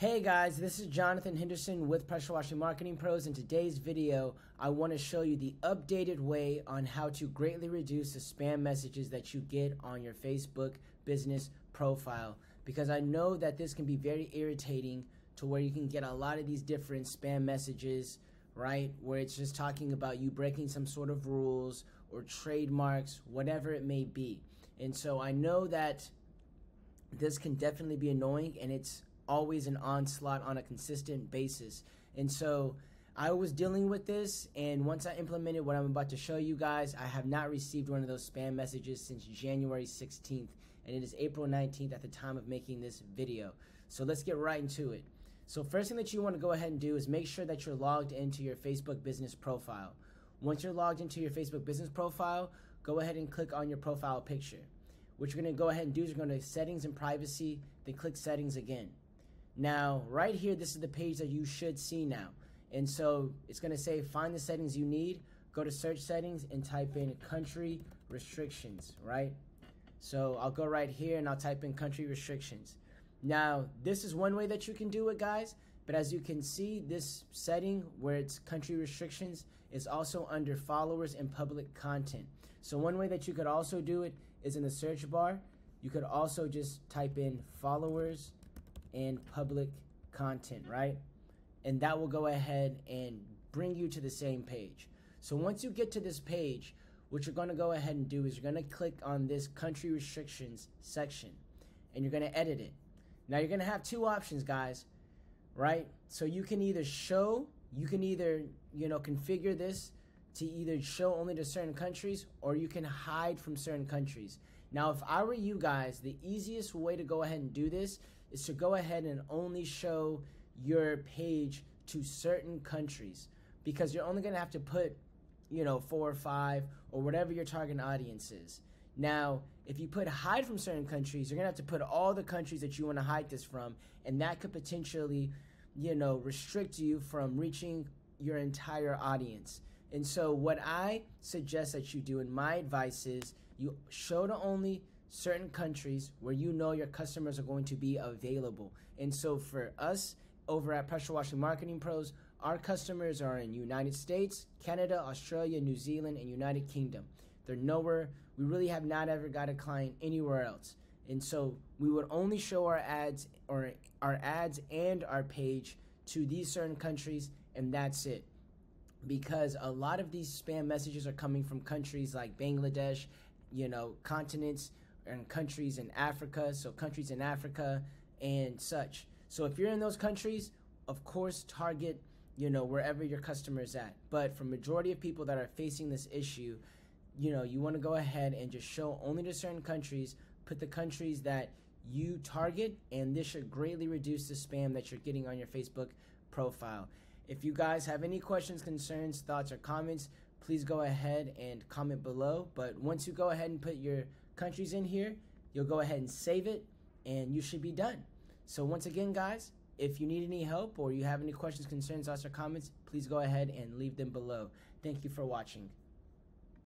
Hey guys, this is Jonathan Henderson with Pressure Washing Marketing Pros. In today's video, I want to show you the updated way on how to greatly reduce the spam messages that you get on your Facebook business profile, because I know that this can be very irritating to where you can get a lot of these different spam messages, right, where it's just talking about you breaking some sort of rules or trademarks, whatever it may be. And so I know that this can definitely be annoying, and it's always an onslaught on a consistent basis. And so I was dealing with this, and once I implemented what I'm about to show you guys, I have not received one of those spam messages since January 16th, and it is April 19th at the time of making this video. So let's get right into it. So first thing that you want to go ahead and do is make sure that you're logged into your Facebook business profile. Once you're logged into your Facebook business profile, go ahead and click on your profile picture. What you're going to go ahead and do is you're going to settings and privacy, then click settings again. Now, right here, this is the page that you should see now. And so it's going to say, find the settings you need, go to search settings and type in country restrictions, right? So I'll go right here and I'll type in country restrictions. Now, this is one way that you can do it, guys. But as you can see, this setting where it's country restrictions is also under followers and public content. So one way that you could also do it is in the search bar. You could also just type in followers and public content, right? And that will go ahead and bring you to the same page. So once you get to this page, what you're going to go ahead and do is you're going to click on this country restrictions section, and you're going to edit it. Now you're going to have two options, guys, right? So you can either configure this to either show only to certain countries, or you can hide from certain countries. Now, if I were you guys, the easiest way to go ahead and do this is to go ahead and only show your page to certain countries, because you're only going to have to put, 4 or 5 or whatever your target audience is. Now, if you put hide from certain countries, you're going to have to put all the countries that you want to hide this from, and that could potentially, restrict you from reaching your entire audience. And so what I suggest that you do, and my advice is, you show to only certain countries where you know your customers are going to be available. And so for us over at Pressure Washing Marketing Pros, our customers are in United States, Canada, Australia, New Zealand, and United Kingdom. They're nowhere. We really have not ever got a client anywhere else. And so we would only show our ads and our page to these certain countries, and that's it. Because a lot of these spam messages are coming from countries like Bangladesh, continents and countries in Africa, so countries in Africa and such. So if you're in those countries, of course, target, wherever your customer is at. But for majority of people that are facing this issue, you want to go ahead and just show only to certain countries, put the countries that you target, and this should greatly reduce the spam that you're getting on your Facebook profile. If you guys have any questions, concerns, thoughts, or comments, please go ahead and comment below. But once you go ahead and put your countries in here, you'll go ahead and save it, and you should be done. So once again, guys, if you need any help or you have any questions, concerns, thoughts, or comments, please go ahead and leave them below. Thank you for watching.